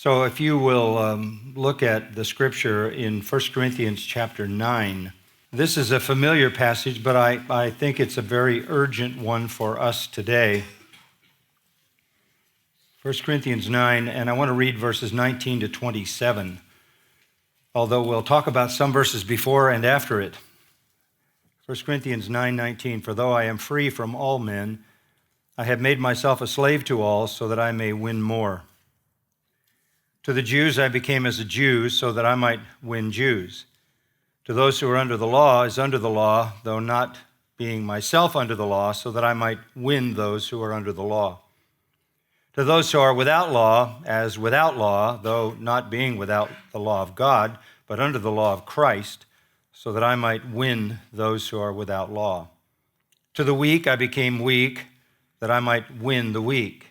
So if you will look at the scripture in 1 Corinthians chapter 9, this is a familiar passage, but I think it's a very urgent one for us today. 1 Corinthians 9, and I want to read verses 19 to 27, although we'll talk about some verses before and after it. 1 Corinthians 9:19, for though I am free from all men, I have made myself a slave to all so that I may win more. To the Jews I became as a Jew so that I might win Jews. To those who are under the law as under the law, though not being myself under the law, so that I might win those who are under the law. To those who are without law as without law, though not being without the law of God, but under the law of Christ, so that I might win those who are without law. To the weak I became weak, that I might win the weak.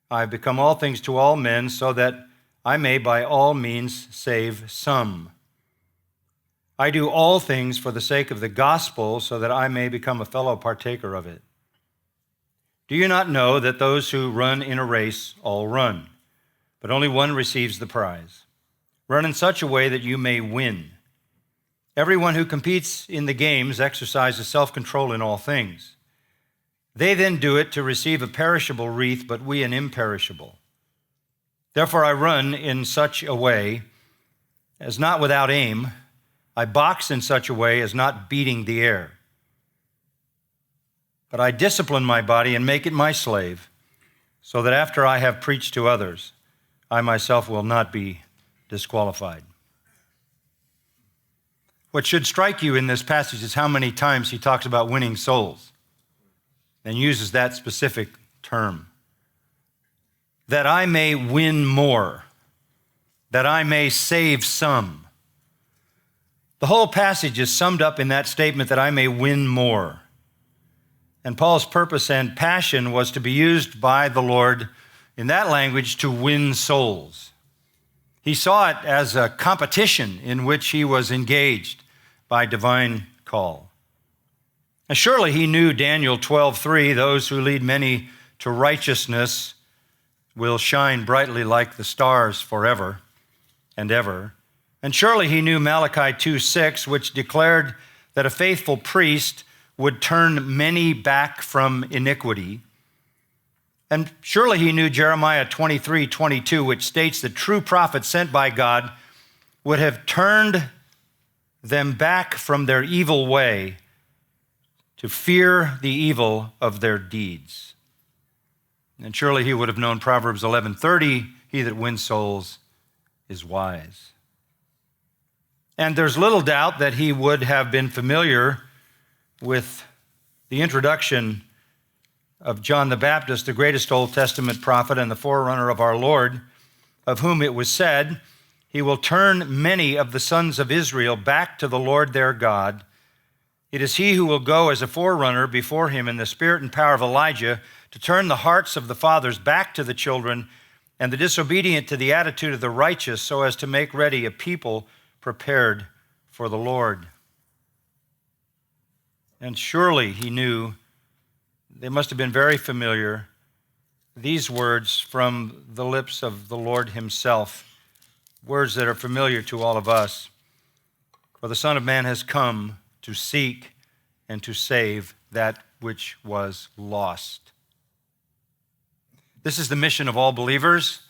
I have become all things to all men, so that I may by all means save some. I do all things for the sake of the gospel, so that I may become a fellow partaker of it. Do you not know that those who run in a race all run, but only one receives the prize? Run in such a way that you may win. Everyone who competes in the games exercises self-control in all things. They then do it to receive a perishable wreath, but we an imperishable. Therefore I run in such a way as not without aim. I box in such a way as not beating the air. But I discipline my body and make it my slave, so that after I have preached to others, I myself will not be disqualified. What should strike you in this passage is how many times he talks about winning souls and uses that specific term. That I may win more, that I may save some. The whole passage is summed up in that statement that I may win more. And Paul's purpose and passion was to be used by the Lord in that language to win souls. He saw it as a competition in which he was engaged by divine call. And surely he knew Daniel 12:3, those who lead many to righteousness will shine brightly like the stars forever and ever. And surely he knew Malachi 2:6, which declared that a faithful priest would turn many back from iniquity. And surely he knew Jeremiah 23:22, which states that true prophets sent by God would have turned them back from their evil way to fear the evil of their deeds. And surely he would have known Proverbs 11:30, he that wins souls is wise. And there's little doubt that he would have been familiar with the introduction of John the Baptist, the greatest Old Testament prophet and the forerunner of our Lord, of whom it was said, he will turn many of the sons of Israel back to the Lord their God. It is he who will go as a forerunner before him in the spirit and power of Elijah to turn the hearts of the fathers back to the children and the disobedient to the attitude of the righteous, so as to make ready a people prepared for the Lord. And surely he knew, they must have been very familiar, these words from the lips of the Lord himself, words that are familiar to all of us. For the Son of Man has come to seek and to save that which was lost. This is the mission of all believers.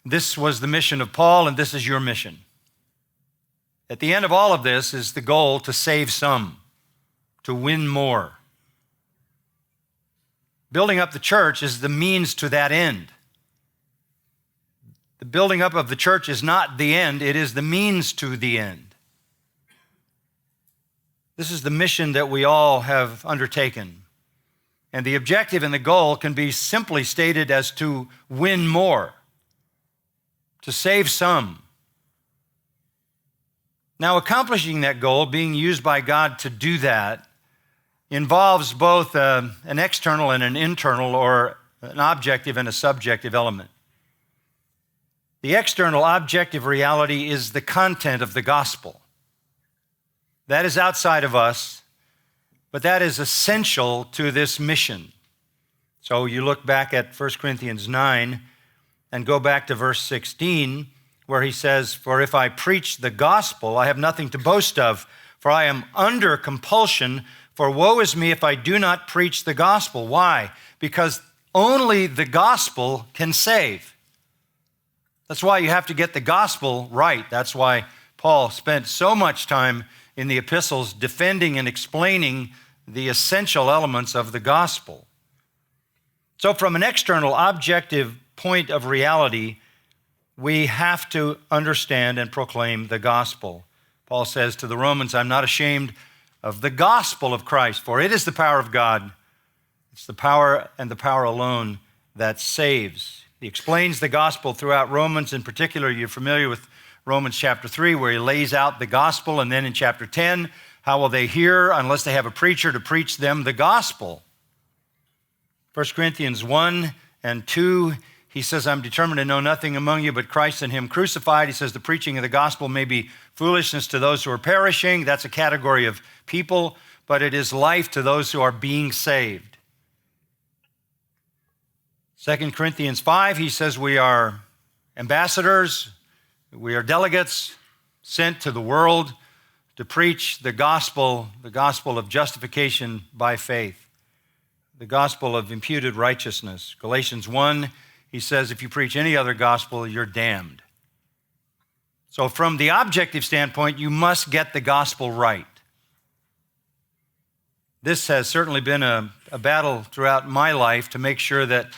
This was the mission of Paul, and this is your mission. At the end of all of this is the goal to save some, to win more. Building up the church is the means to that end. The building up of the church is not the end, it is the means to the end. This is the mission that we all have undertaken. And the objective and the goal can be simply stated as to win more, to save some. Now, accomplishing that goal, being used by God to do that, involves both an external and an internal, or an objective and a subjective element. The external objective reality is the content of the gospel. That is outside of us, but that is essential to this mission. So you look back at 1 Corinthians 9, and go back to verse 16, where he says, "For if I preach the gospel, I have nothing to boast of, for I am under compulsion, for woe is me if I do not preach the gospel." Why? Because only the gospel can save. That's why you have to get the gospel right. That's why Paul spent so much time in the epistles defending and explaining the essential elements of the gospel. So from an external, objective point of reality, we have to understand and proclaim the gospel. Paul says to the Romans, "I'm not ashamed of the gospel of Christ, for it is the power of God. It's the power and the power alone that saves." He explains the gospel throughout Romans. In particular, you're familiar with Romans chapter 3, where he lays out the gospel, and then in chapter 10, how will they hear unless they have a preacher to preach them the gospel? 1 Corinthians 1 and 2, he says, "I'm determined to know nothing among you but Christ and him crucified." He says the preaching of the gospel may be foolishness to those who are perishing. That's a category of people, but it is life to those who are being saved. 2 Corinthians 5, he says we are ambassadors, we are delegates sent to the world to preach the gospel of justification by faith, the gospel of imputed righteousness. Galatians 1, he says, if you preach any other gospel, you're damned. So from the objective standpoint, you must get the gospel right. This has certainly been a battle throughout my life to make sure that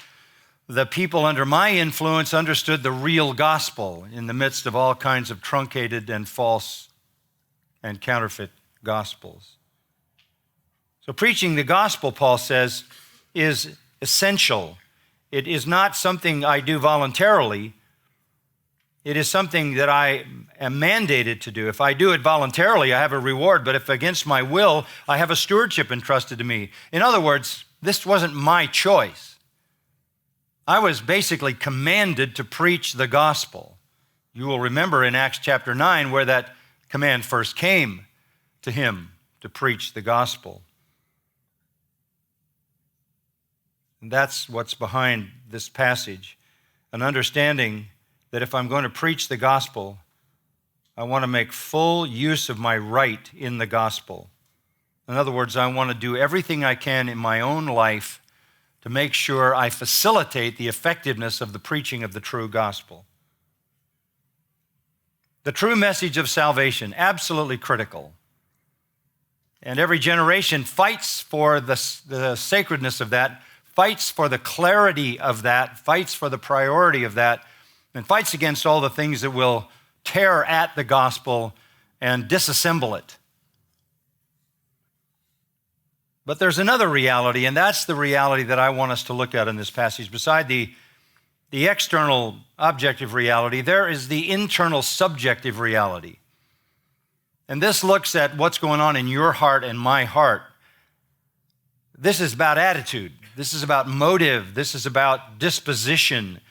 the people under my influence understood the real gospel in the midst of all kinds of truncated and false and counterfeit gospels. So preaching the gospel, Paul says, is essential. It is not something I do voluntarily. It is something that I am mandated to do. If I do it voluntarily, I have a reward, but if against my will, I have a stewardship entrusted to me. In other words, this wasn't my choice. I was basically commanded to preach the gospel. You will remember in Acts chapter 9 where that command first came to him to preach the gospel. And that's what's behind this passage, an understanding that if I'm going to preach the gospel, I want to make full use of my right in the gospel. In other words, I want to do everything I can in my own life to make sure I facilitate the effectiveness of the preaching of the true gospel. The true message of salvation, absolutely critical. And every generation fights for the sacredness of that, fights for the clarity of that, fights for the priority of that, and fights against all the things that will tear at the gospel and disassemble it. But there's another reality, and that's the reality that I want us to look at in this passage. Beside the external objective reality, there is the internal subjective reality. And this looks at what's going on in your heart and my heart. This is about attitude. This is about motive. This is about disposition.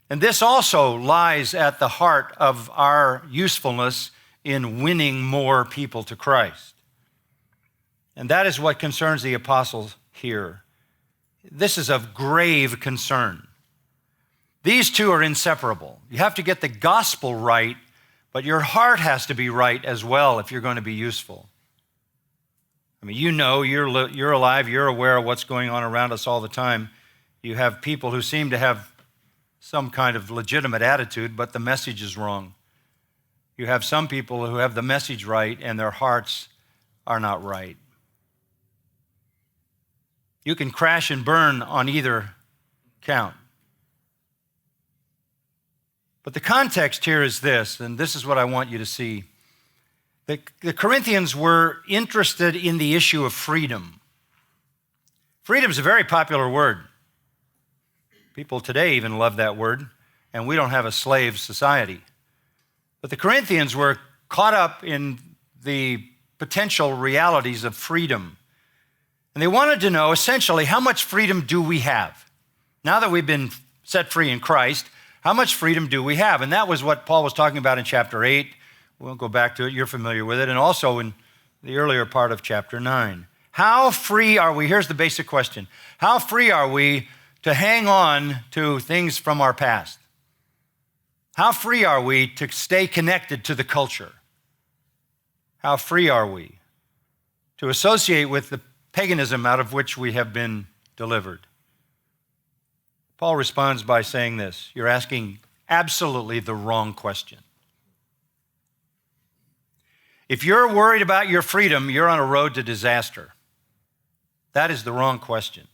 And this also lies at the heart of our usefulness in winning more people to Christ. And that is what concerns the apostles here. This is of grave concern. These two are inseparable. You have to get the gospel right, but your heart has to be right as well if you're going to be useful. I mean, you know, you're alive, you're aware of what's going on around us all the time. You have people who seem to have some kind of legitimate attitude, but the message is wrong. You have some people who have the message right and their hearts are not right. You can crash and burn on either count. But the context here is this, and this is what I want you to see. The Corinthians were interested in the issue of freedom. Freedom is a very popular word. People today even love that word, and we don't have a slave society. But the Corinthians were caught up in the potential realities of freedom. And they wanted to know, essentially, how much freedom do we have? Now that we've been set free in Christ, how much freedom do we have? And that was what Paul was talking about in chapter 8. We won't go back to it. You're familiar with it. And also in the earlier part of chapter 9. How free are we? Here's the basic question. How free are we to hang on to things from our past? How free are we to stay connected to the culture? How free are we to associate with the paganism out of which we have been delivered? Paul responds by saying this: you're asking absolutely the wrong question. If you're worried about your freedom, you're on a road to disaster. That is the wrong question.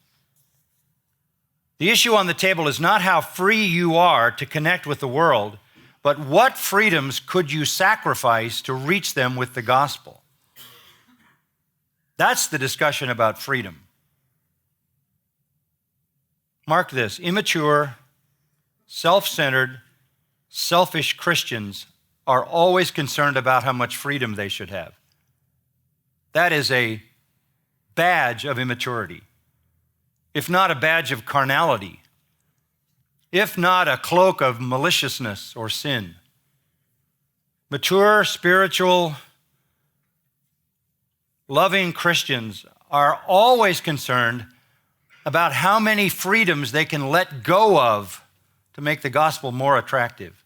The issue on the table is not how free you are to connect with the world, but what freedoms could you sacrifice to reach them with the gospel? That's the discussion about freedom. Mark this: immature, self-centered, selfish Christians are always concerned about how much freedom they should have. That is a badge of immaturity, if not a badge of carnality, if not a cloak of maliciousness or sin. Mature, spiritual, loving Christians are always concerned about how many freedoms they can let go of to make the gospel more attractive.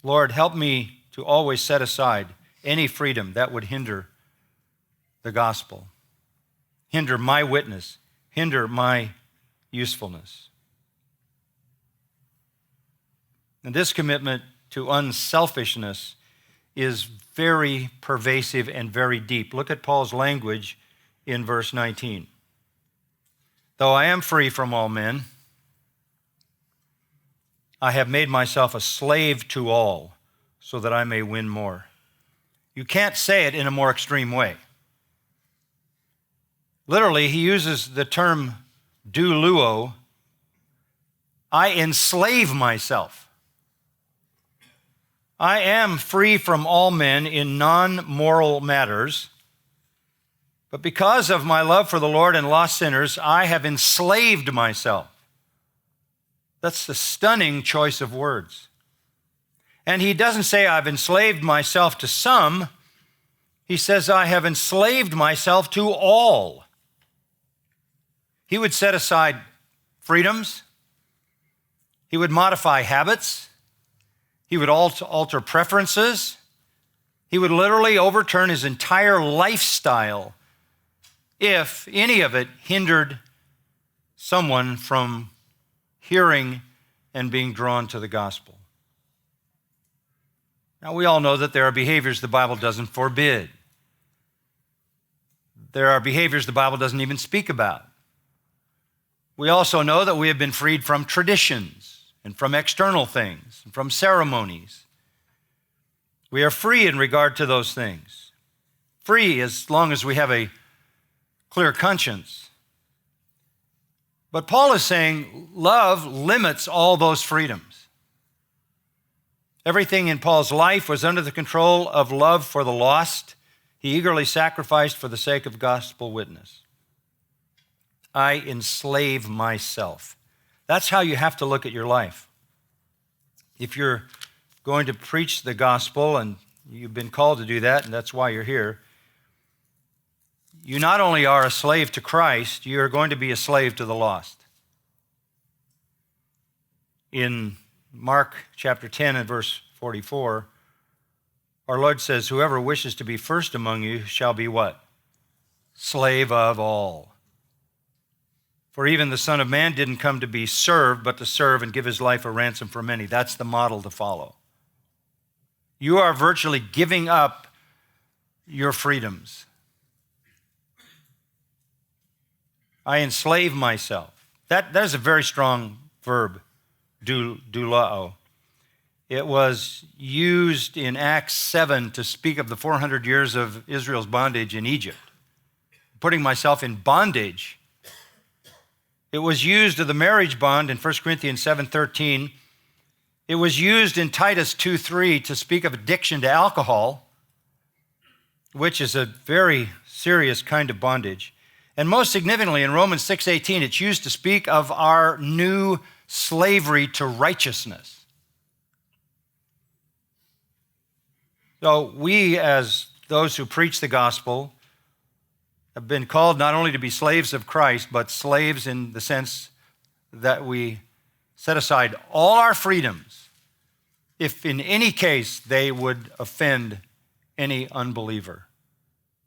Lord, help me to always set aside any freedom that would hinder the gospel, hinder my witness, hinder my usefulness. And this commitment to unselfishness is very pervasive and very deep. Look at Paul's language in verse 19. Though I am free from all men, I have made myself a slave to all so that I may win more. You can't say it in a more extreme way. Literally, he uses the term doulo. I enslave myself. I am free from all men in non-moral matters, but because of my love for the Lord and lost sinners, I have enslaved myself. That's a stunning choice of words. And he doesn't say I've enslaved myself to some. He says I have enslaved myself to all. He would set aside freedoms. He would modify habits. He would alter preferences. He would literally overturn his entire lifestyle if any of it hindered someone from hearing and being drawn to the gospel. Now, we all know that there are behaviors the Bible doesn't forbid. There are behaviors the Bible doesn't even speak about. We also know that we have been freed from traditions and from external things and from ceremonies. We are free in regard to those things. Free as long as we have a clear conscience. But Paul is saying love limits all those freedoms. Everything in Paul's life was under the control of love for the lost. He eagerly sacrificed for the sake of gospel witness. I enslave myself. That's how you have to look at your life. If you're going to preach the gospel, and you've been called to do that, and that's why you're here, you not only are a slave to Christ, you are going to be a slave to the lost. In Mark chapter 10 and verse 44, our Lord says, whoever wishes to be first among you shall be what? Slave of all. For even the Son of Man didn't come to be served, but to serve and give his life a ransom for many. That's the model to follow. You are virtually giving up your freedoms. I enslave myself. That is a very strong verb, doulao. It was used in Acts 7 to speak of the 400 years of Israel's bondage in Egypt. Putting myself in bondage. It was used of the marriage bond in 1 Corinthians 7:13. It was used in Titus 2:3 to speak of addiction to alcohol, which is a very serious kind of bondage. And most significantly, in Romans 6:18, it's used to speak of our new slavery to righteousness. So we, as those who preach the gospel, have been called not only to be slaves of Christ, but slaves in the sense that we set aside all our freedoms if in any case they would offend any unbeliever.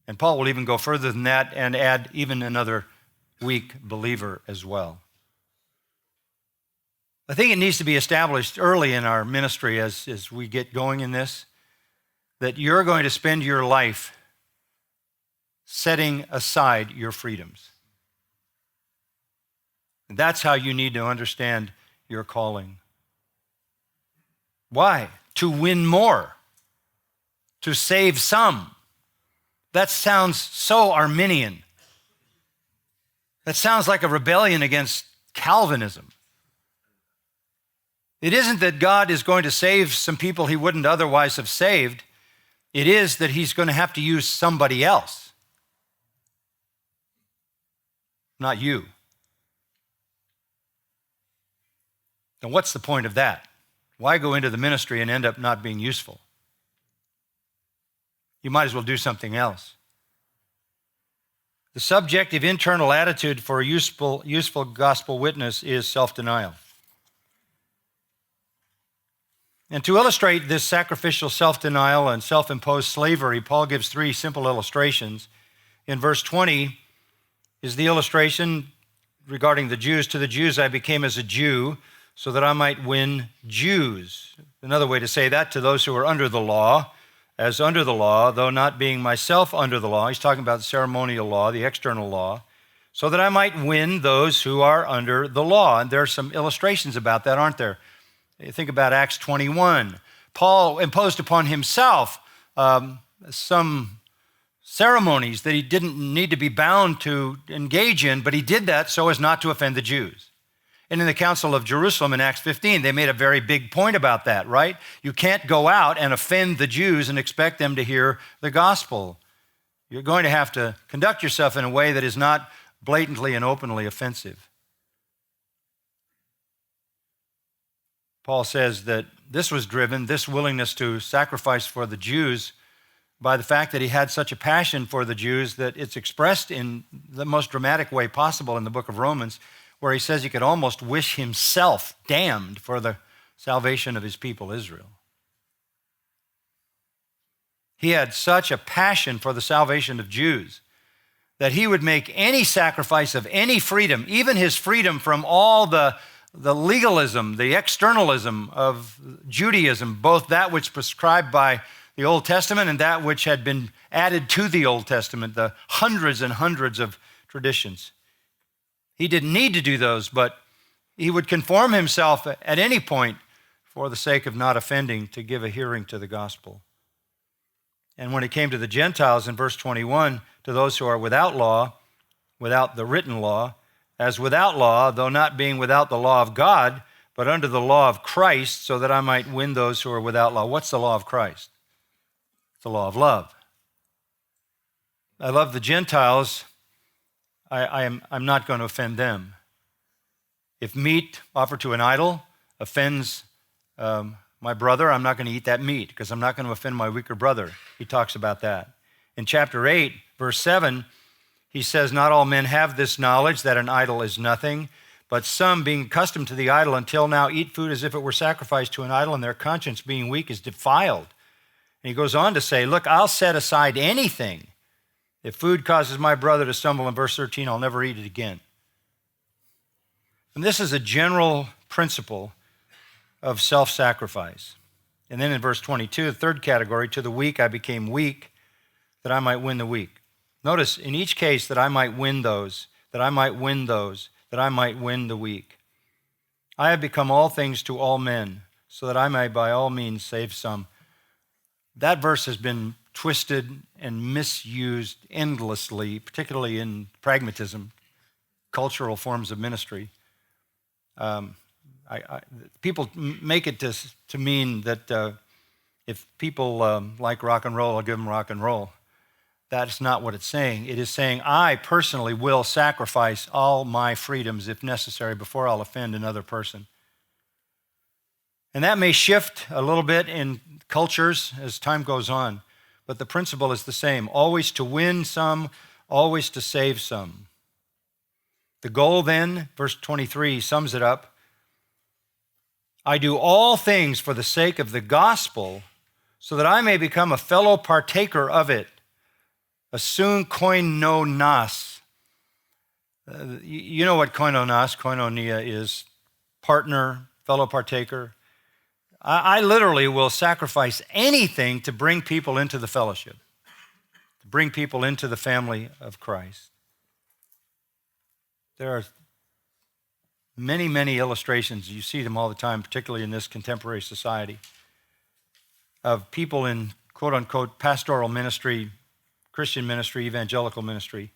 And Paul will even go further than that and add even another weak believer as well. I think it needs to be established early in our ministry as we get going in this, that you're going to spend your life setting aside your freedoms. And that's how you need to understand your calling. Why? To win more, to save some. That sounds so Arminian. That sounds like a rebellion against Calvinism. It isn't that God is going to save some people he wouldn't otherwise have saved. It is that he's going to have to use somebody else, not you. Then what's the point of that? Why go into the ministry and end up not being useful? You might as well do something else. The subjective internal attitude for a useful gospel witness is self-denial. And to illustrate this sacrificial self-denial and self-imposed slavery, Paul gives 3 simple illustrations. In verse 20 is the illustration regarding the Jews. To the Jews I became as a Jew so that I might win Jews. Another way to say that, to those who are under the law, as under the law, though not being myself under the law. He's talking about the ceremonial law, the external law, so that I might win those who are under the law. And there are some illustrations about that, aren't there? Think about Acts 21. Paul imposed upon himself some ceremonies that he didn't need to be bound to engage in, but he did that so as not to offend the Jews. And in the Council of Jerusalem in Acts 15, they made a very big point about that, right? You can't go out and offend the Jews and expect them to hear the gospel. You're going to have to conduct yourself in a way that is not blatantly and openly offensive. Paul says that this was driven, this willingness to sacrifice for the Jews, by the fact that he had such a passion for the Jews that it's expressed in the most dramatic way possible in the book of Romans, where he says he could almost wish himself damned for the salvation of his people Israel. He had such a passion for the salvation of Jews that he would make any sacrifice of any freedom, even his freedom from all the legalism, the externalism of Judaism, both that which prescribed by the Old Testament and that which had been added to the Old Testament, the hundreds and hundreds of traditions. He didn't need to do those, but he would conform himself at any point for the sake of not offending, to give a hearing to the gospel. And when it came to the Gentiles in verse 21, to those who are without law, without the written law, as without law, though not being without the law of God, but under the law of Christ, so that I might win those who are without law. What's the law of Christ? It's the law of love. I love the Gentiles. I'm not going to offend them. If meat offered to an idol offends my brother, I'm not going to eat that meat because I'm not going to offend my weaker brother. He talks about that. In chapter 8, verse 7, he says, not all men have this knowledge that an idol is nothing, but some, being accustomed to the idol until now, eat food as if it were sacrificed to an idol, and their conscience, being weak, is defiled. And he goes on to say, look, I'll set aside anything. If food causes my brother to stumble, in verse 13, I'll never eat it again. And this is a general principle of self-sacrifice. And then in verse 22, the third category, to the weak I became weak, that I might win the weak. Notice, in each case, that I might win those, that I might win those, that I might win the weak. I have become all things to all men, so that I may by all means save some. That verse has been twisted and misused endlessly, particularly in pragmatism, cultural forms of ministry. People make it to mean that if people like rock and roll, I'll give them rock and roll. That's not what it's saying. It is saying, I personally will sacrifice all my freedoms, if necessary, before I'll offend another person. And that may shift a little bit in cultures as time goes on, but the principle is the same. Always to win some, always to save some. The goal then, verse 23 sums it up, I do all things for the sake of the gospel, so that I may become a fellow partaker of it, assun koinonos. You know what koinonia is, partner, fellow partaker. I literally will sacrifice anything to bring people into the fellowship, to bring people into the family of Christ. There are many, many illustrations. You see them all the time, particularly in this contemporary society, of people in quote-unquote pastoral ministry, Christian ministry, evangelical ministry,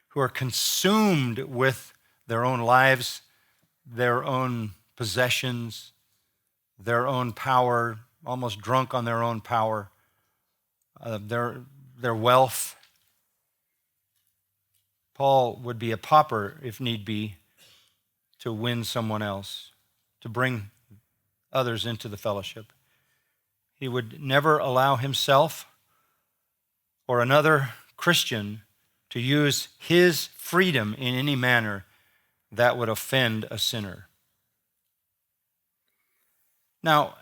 who are consumed with their own lives, their own possessions, their own power, almost drunk on their own power, their wealth. Paul would be a pauper, if need be, to win someone else, to bring others into the fellowship. He would never allow himself or another Christian to use his freedom in any manner that would offend a sinner. Now,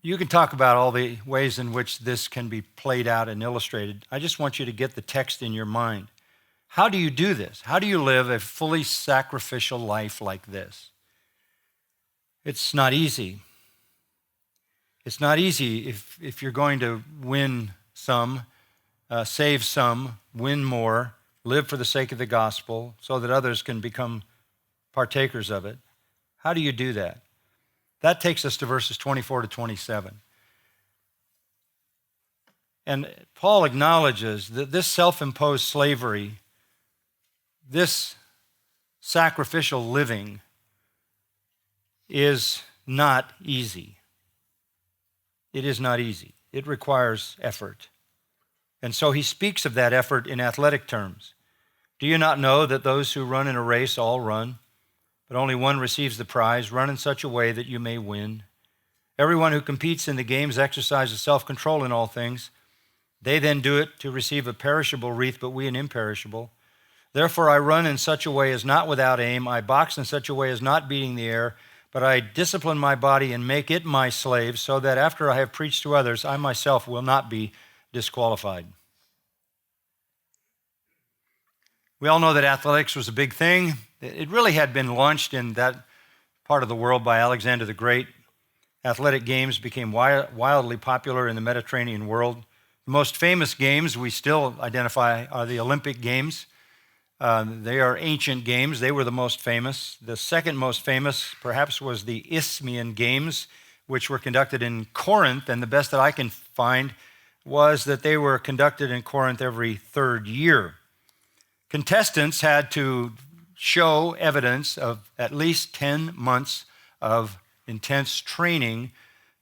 you can talk about all the ways in which this can be played out and illustrated. I just want you to get the text in your mind. How do you do this? How do you live a fully sacrificial life like this? It's not easy. It's not easy if you're going to win some, save some, win more, live for the sake of the gospel so that others can become partakers of it. How do you do that? That takes us to verses 24 to 27. And Paul acknowledges that this self-imposed slavery, this sacrificial living, is not easy. It is not easy. It requires effort. And so he speaks of that effort in athletic terms. Do you not know that those who run in a race all run, but only one receives the prize? Run in such a way that you may win. Everyone who competes in the games exercises self-control in all things. They then do it to receive a perishable wreath, but we an imperishable. Therefore I run in such a way as not without aim. I box in such a way as not beating the air, but I discipline my body and make it my slave, so that after I have preached to others, I myself will not be disqualified. We all know that athletics was a big thing. It really had been launched in that part of the world by Alexander the Great. Athletic games became wildly popular in the Mediterranean world. The most famous games we still identify are the Olympic Games. They are ancient games. They were the most famous. The second most famous, perhaps, was the Isthmian Games, which were conducted in Corinth, and the best that I can find was that they were conducted in Corinth every third year. Contestants had to show evidence of at least 10 months of intense training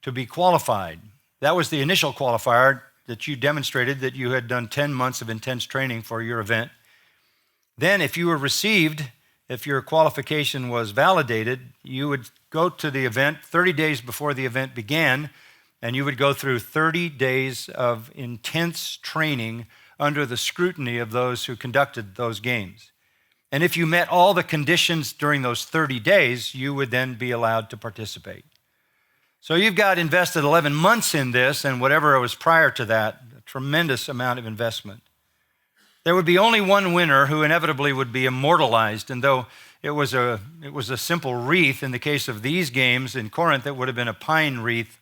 to be qualified. That was the initial qualifier, that you demonstrated that you had done 10 months of intense training for your event. Then if you were received, if your qualification was validated, you would go to the event 30 days before the event began, and you would go through 30 days of intense training under the scrutiny of those who conducted those games. And if you met all the conditions during those 30 days, you would then be allowed to participate. So you've got invested 11 months in this, and whatever was prior to that, a tremendous amount of investment. There would be only one winner who inevitably would be immortalized, and though it was a simple wreath, in the case of these games in Corinth, it would have been a pine wreath.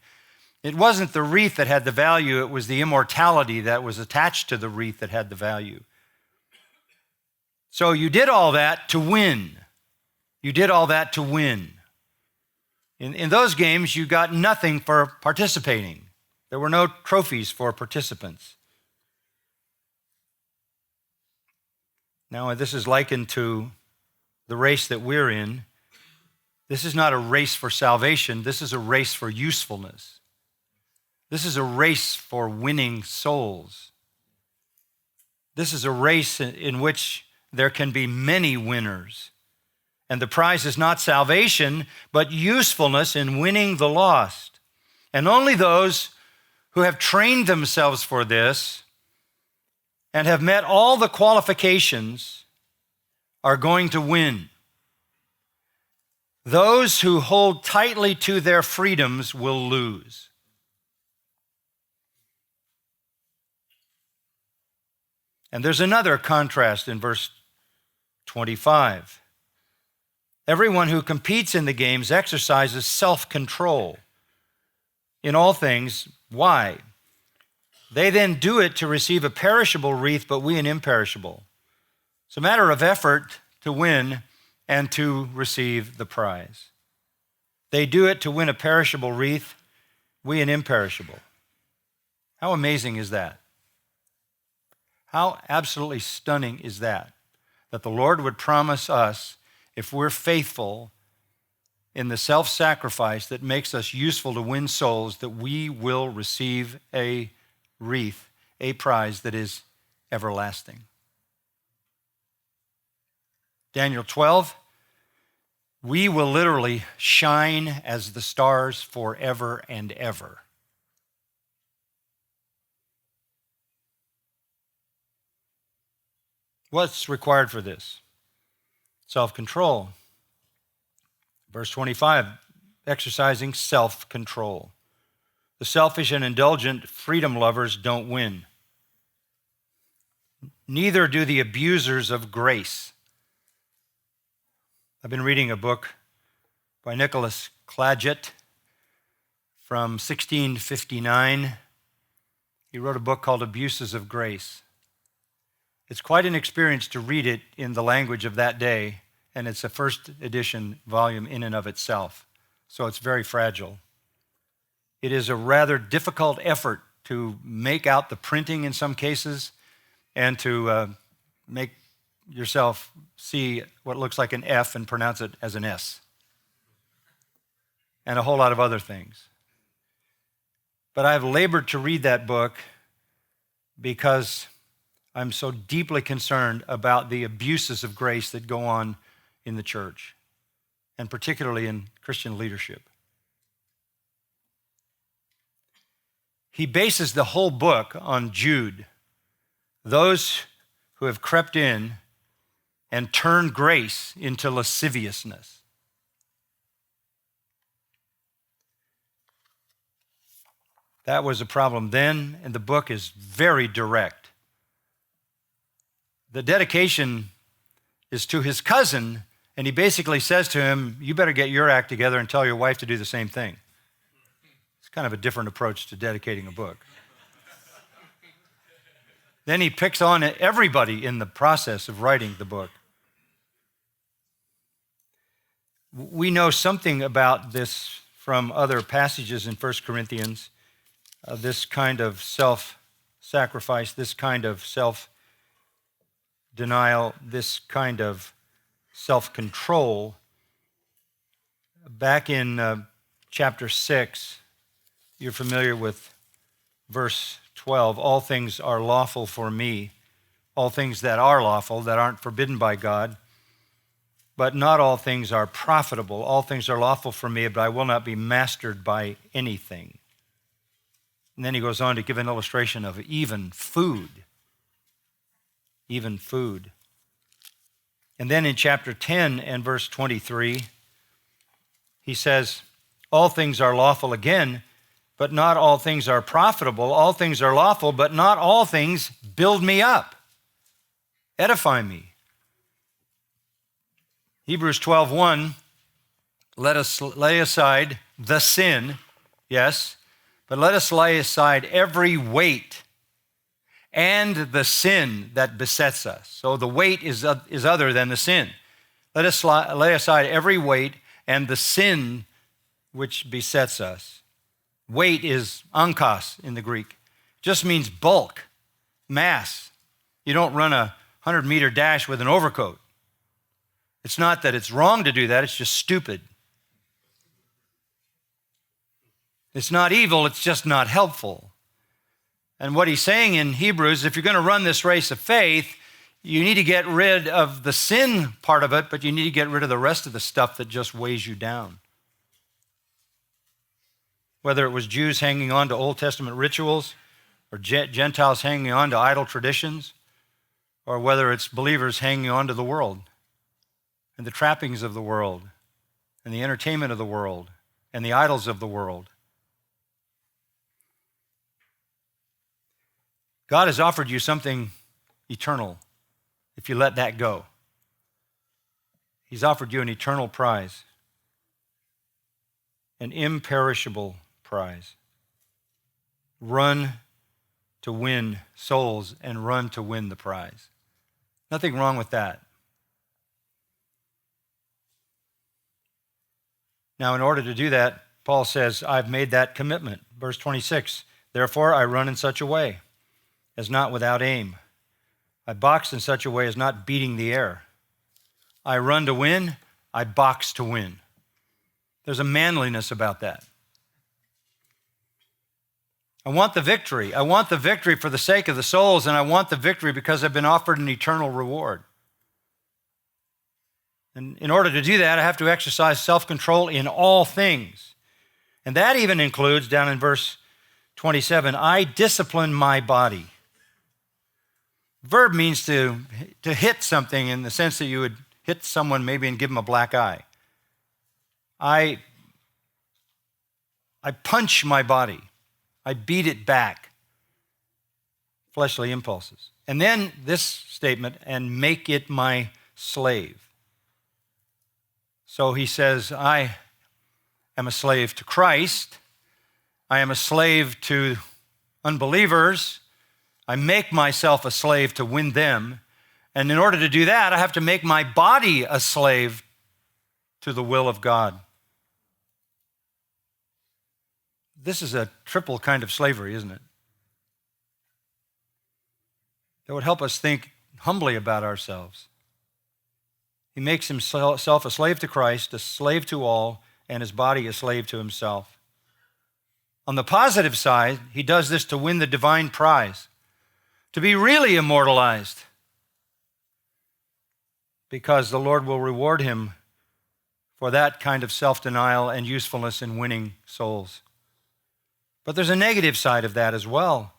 It wasn't the wreath that had the value, it was the immortality that was attached to the wreath that had the value. So you did all that to win. You did all that to win. In those games, you got nothing for participating. There were no trophies for participants. Now, this is likened to the race that we're in. This is not a race for salvation. This is a race for usefulness. This is a race for winning souls. This is a race in which there can be many winners. And the prize is not salvation, but usefulness in winning the lost. And only those who have trained themselves for this and have met all the qualifications are going to win. Those who hold tightly to their freedoms will lose. And there's another contrast in verse 25. Everyone who competes in the games exercises self-control in all things. Why? They then do it to receive a perishable wreath, but we an imperishable. It's a matter of effort to win and to receive the prize. They do it to win a perishable wreath, we an imperishable. How amazing is that? How absolutely stunning is that? That the Lord would promise us, if we're faithful in the self-sacrifice that makes us useful to win souls, that we will receive a wreath, a prize that is everlasting. Daniel 12, we will literally shine as the stars forever and ever. What's required for this? Self-control. Verse 25, exercising self-control. The selfish and indulgent freedom lovers don't win. Neither do the abusers of grace. I've been reading a book by Nicholas Clagett from 1659. He wrote a book called Abuses of Grace. It's quite an experience to read it in the language of that day, and it's a first edition volume in and of itself, so it's very fragile. It is a rather difficult effort to make out the printing in some cases and to make yourself see what looks like an F and pronounce it as an S, and a whole lot of other things. But I've labored to read that book because I'm so deeply concerned about the abuses of grace that go on in the church, and particularly in Christian leadership. He bases the whole book on Jude, those who have crept in and turned grace into lasciviousness. That was a problem then, and the book is very direct. The dedication is to his cousin, and he basically says to him, you better get your act together and tell your wife to do the same thing. It's kind of a different approach to dedicating a book. Then he picks on everybody in the process of writing the book. We know something about this from other passages in 1 Corinthians, this kind of self-sacrifice, this kind of self-denial, this kind of self-control. Back in chapter 6, you're familiar with verse 12. All things are lawful for me, all things that are lawful, that aren't forbidden by God, but not all things are profitable. All things are lawful for me, but I will not be mastered by anything. And then he goes on to give an illustration of even food. Even food. And then in chapter 10 and verse 23, he says, all things are lawful again, but not all things are profitable. All things are lawful, but not all things build me up, edify me. Hebrews 12:1, let us lay aside the sin, yes, but let us lay aside every weight and the sin that besets us. So the weight is other than the sin. Let us lay aside every weight and the sin which besets us. Weight is ankos in the Greek. Just means bulk, mass. You don't run a 100-meter dash with an overcoat. It's not that it's wrong to do that, it's just stupid. It's not evil, it's just not helpful. And what he's saying in Hebrews, if you're going to run this race of faith, you need to get rid of the sin part of it, but you need to get rid of the rest of the stuff that just weighs you down. Whether it was Jews hanging on to Old Testament rituals, or Gentiles hanging on to idol traditions, or whether it's believers hanging on to the world and the trappings of the world and the entertainment of the world and the idols of the world. God has offered you something eternal if you let that go. He's offered you an eternal prize, an imperishable prize. Run to win souls and run to win the prize. Nothing wrong with that. Now, in order to do that, Paul says, I've made that commitment. Verse 26, therefore I run in such a way as not without aim. I box in such a way as not beating the air. I run to win, I box to win. There's a manliness about that. I want the victory. I want the victory for the sake of the souls, and I want the victory because I've been offered an eternal reward. And in order to do that, I have to exercise self-control in all things. And that even includes, down in verse 27, I discipline my body. Verb means to hit something in the sense that you would hit someone maybe and give them a black eye. I punch my body. I beat it back. Fleshly impulses. And then this statement, and make it my slave. So he says, I am a slave to Christ. I am a slave to unbelievers. I make myself a slave to win them. And in order to do that, I have to make my body a slave to the will of God. This is a triple kind of slavery, isn't it? That would help us think humbly about ourselves. He makes himself a slave to Christ, a slave to all, and his body a slave to himself. On the positive side, he does this to win the divine prize, to be really immortalized, because the Lord will reward him for that kind of self-denial and usefulness in winning souls. But there's a negative side of that as well,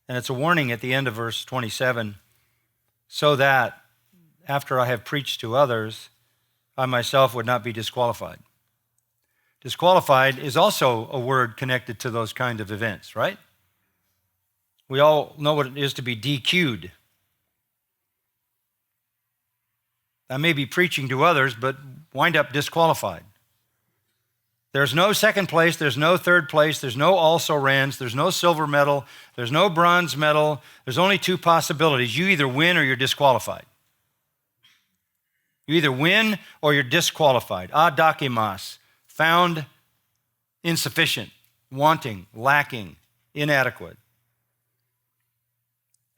and it's a warning at the end of verse 27, so that after I have preached to others, I myself would not be disqualified. Disqualified is also a word connected to those kind of events, right? We all know what it is to be DQ'd. I may be preaching to others, but wind up disqualified. There's no second place, there's no third place, there's no also-rans, there's no silver medal, there's no bronze medal. There's only two possibilities. You either win or you're disqualified. You either win or you're disqualified. Adakimas, found insufficient, wanting, lacking, inadequate.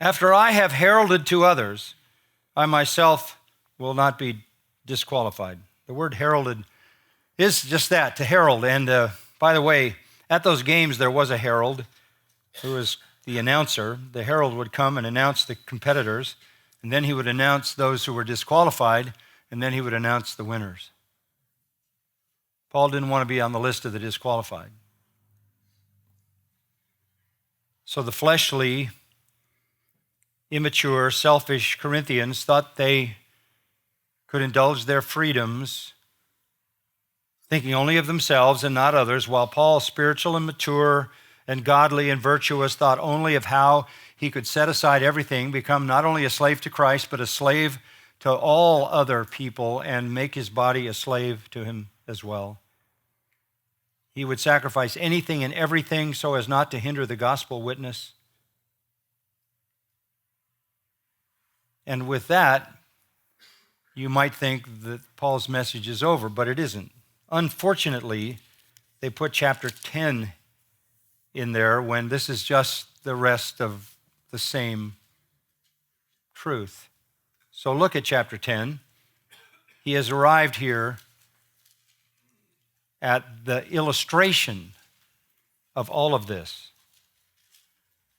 After I have heralded to others, I myself will not be disqualified. The word heralded is just that, to herald. And by the way, at those games there was a herald who was the announcer. The herald would come and announce the competitors, and then he would announce those who were disqualified, and then he would announce the winners. Paul didn't want to be on the list of the disqualified. So the fleshly, immature, selfish Corinthians thought they could indulge their freedoms, thinking only of themselves and not others, while Paul, spiritual and mature and godly and virtuous, thought only of how he could set aside everything, become not only a slave to Christ, but a slave to all other people, and make his body a slave to him as well. He would sacrifice anything and everything so as not to hinder the gospel witness. And with that, you might think that Paul's message is over, but it isn't. Unfortunately, they put chapter 10 in there when this is just the rest of the same truth. So look at chapter 10. He has arrived here at the illustration of all of this.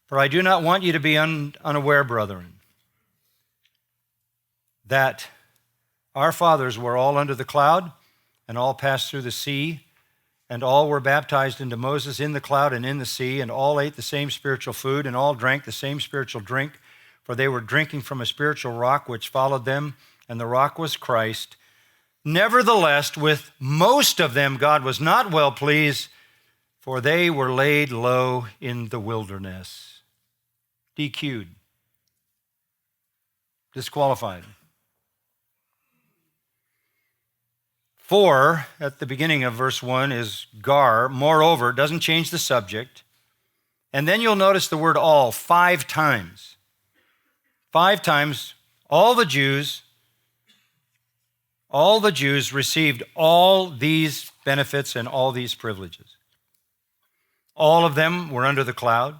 For I do not want you to be unaware, brethren, that our fathers were all under the cloud, and all passed through the sea, and all were baptized into Moses in the cloud and in the sea, and all ate the same spiritual food, and all drank the same spiritual drink, for they were drinking from a spiritual rock which followed them, and the rock was Christ. Nevertheless, with most of them God was not well pleased, for they were laid low in the wilderness. DQ'd. Disqualified. For, at the beginning of verse 1, is gar. Moreover, doesn't change the subject. And then you'll notice the word all 5 times. 5 times, all the Jews received all these benefits and all these privileges. All of them were under the cloud.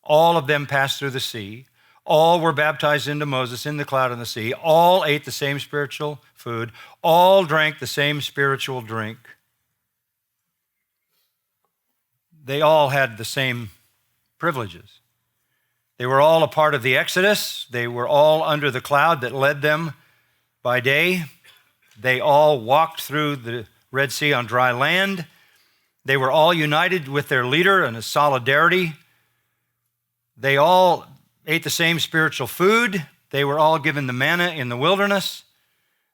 All of them passed through the sea. All were baptized into Moses in the cloud and the sea. All ate the same spiritual food. All drank the same spiritual drink. They all had the same privileges. They were all a part of the Exodus. They were all under the cloud that led them by day. They all walked through the Red Sea on dry land. They were all united with their leader in a solidarity. They all ate the same spiritual food. They were all given the manna in the wilderness.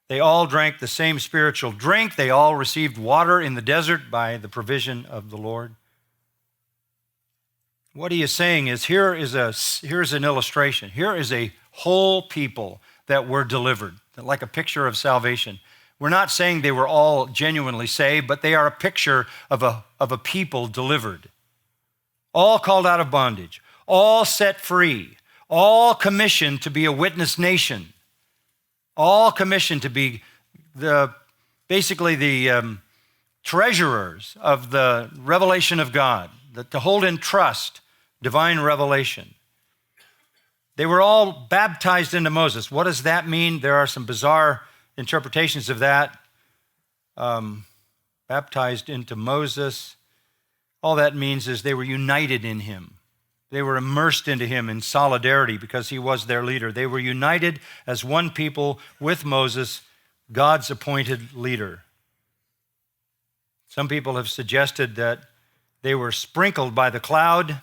They all drank the same spiritual drink. They all received water in the desert by the provision of the Lord. What he is saying is here's an illustration. Here is a whole people that were delivered, like a picture of salvation. We're not saying they were all genuinely saved, but they are a picture of a people delivered. All called out of bondage, all set free, all commissioned to be a witness nation, all commissioned to be basically the treasurers of the revelation of God, to hold in trust divine revelation. They were all baptized into Moses. What does that mean? There are some bizarre interpretations of that. Baptized into Moses. All that means is they were united in him. They were immersed into him in solidarity because he was their leader. They were united as one people with Moses, God's appointed leader. Some people have suggested that they were sprinkled by the cloud.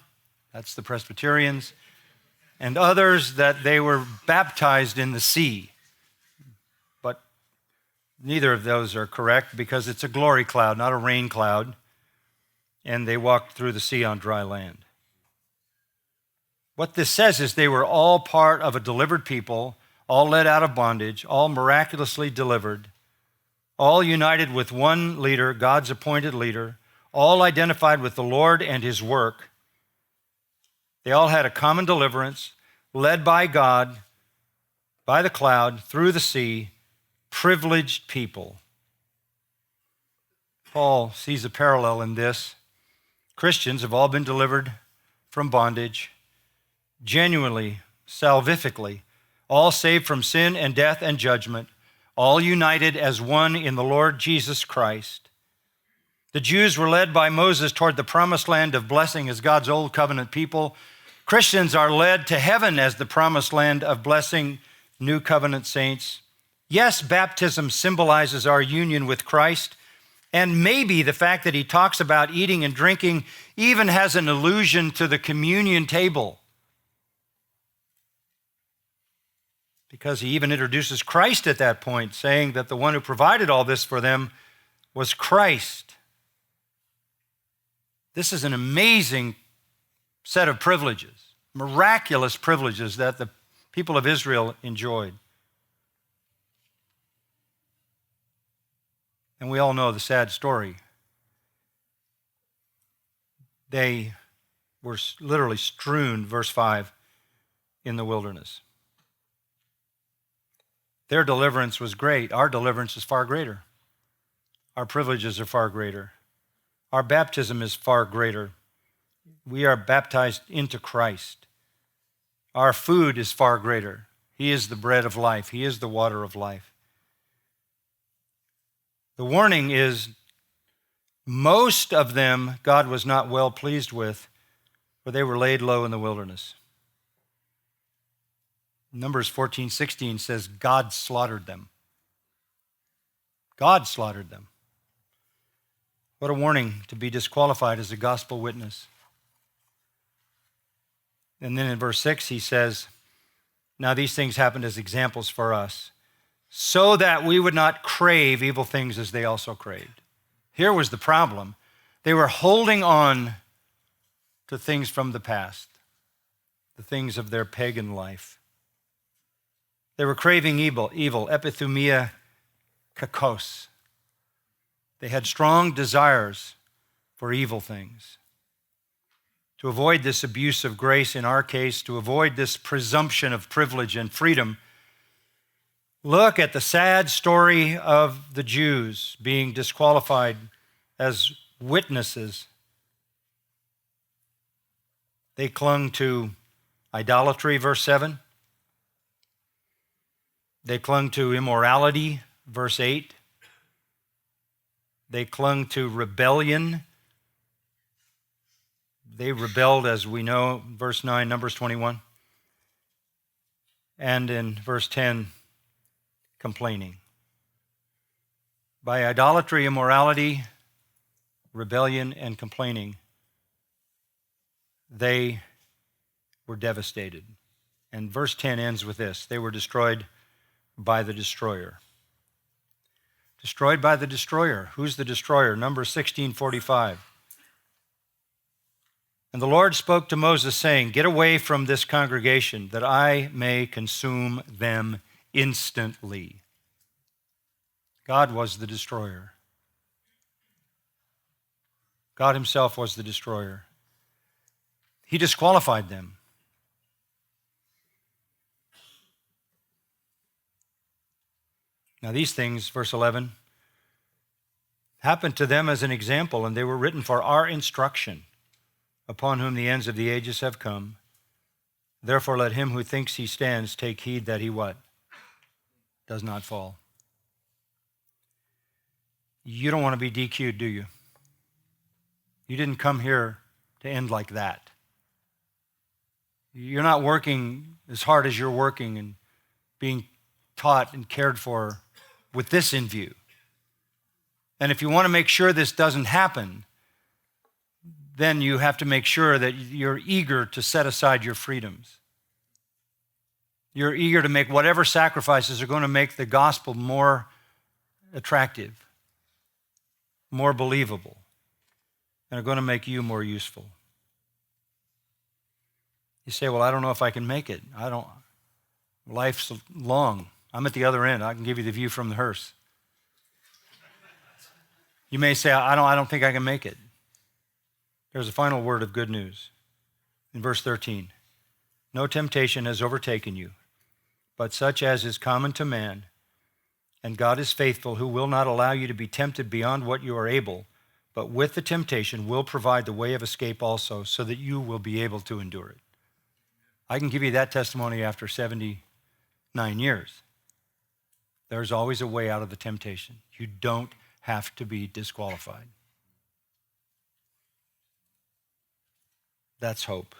That's the Presbyterians. And others that they were baptized in the sea. But neither of those are correct because it's a glory cloud, not a rain cloud. And they walked through the sea on dry land. What this says is they were all part of a delivered people, all led out of bondage, all miraculously delivered, all united with one leader, God's appointed leader, all identified with the Lord and his work. They all had a common deliverance, led by God, by the cloud, through the sea, privileged people. Paul sees a parallel in this. Christians have all been delivered from bondage, genuinely, salvifically, all saved from sin and death and judgment, all united as one in the Lord Jesus Christ. The Jews were led by Moses toward the promised land of blessing as God's old covenant people. Christians are led to heaven as the promised land of blessing, new covenant saints. Yes, baptism symbolizes our union with Christ, and maybe the fact that he talks about eating and drinking even has an allusion to the communion table, because he even introduces Christ at that point, saying that the one who provided all this for them was Christ. This is an amazing set of privileges, miraculous privileges that the people of Israel enjoyed. And we all know the sad story. They were literally strewn, verse 5, in the wilderness. Their deliverance was great. Our deliverance is far greater. Our privileges are far greater. Our baptism is far greater. We are baptized into Christ. Our food is far greater. He is the bread of life. He is the water of life. The warning is most of them God was not well pleased with, for they were laid low in the wilderness. Numbers 14:16 says God slaughtered them. God slaughtered them. What a warning to be disqualified as a gospel witness. And then in verse 6 he says, now these things happened as examples for us, so that we would not crave evil things as they also craved. Here was the problem. They were holding on to things from the past, the things of their pagan life. They were craving evil, epithumia kakos. They had strong desires for evil things. To avoid this abuse of grace in our case, to avoid this presumption of privilege and freedom, look at the sad story of the Jews being disqualified as witnesses. They clung to idolatry, verse 7. They clung to immorality, verse 8. They clung to rebellion. They rebelled, as we know, verse 9, Numbers 21. And in verse 10, complaining. By idolatry, immorality, rebellion, and complaining, they were devastated. And verse 10 ends with this: they were destroyed by the destroyer. Destroyed by the destroyer. Who's the destroyer? Numbers 16:45. And the Lord spoke to Moses, saying, "Get away from this congregation, that I may consume them instantly." God was the destroyer. God himself was the destroyer. He disqualified them. Now these things, verse 11, happened to them as an example, and they were written for our instruction, upon whom the ends of the ages have come. Therefore let him who thinks he stands take heed that he what? Does not fall. You don't want to be DQ'd, do you? You didn't come here to end like that. You're not working as hard as you're working and being taught and cared for with this in view. And if you want to make sure this doesn't happen, then you have to make sure that you're eager to set aside your freedoms. You're eager to make whatever sacrifices are going to make the gospel more attractive, more believable, and are going to make you more useful. You say, well, I don't know if I can make it. Life's long. I'm at the other end. I can give you the view from the hearse. You may say, I don't think I can make it. There's a final word of good news. In verse 13, no temptation has overtaken you, but such as is common to man. And God is faithful, who will not allow you to be tempted beyond what you are able, but with the temptation will provide the way of escape also, so that you will be able to endure it. I can give you that testimony after 79 years. There's always a way out of the temptation. You don't have to be disqualified. That's hope.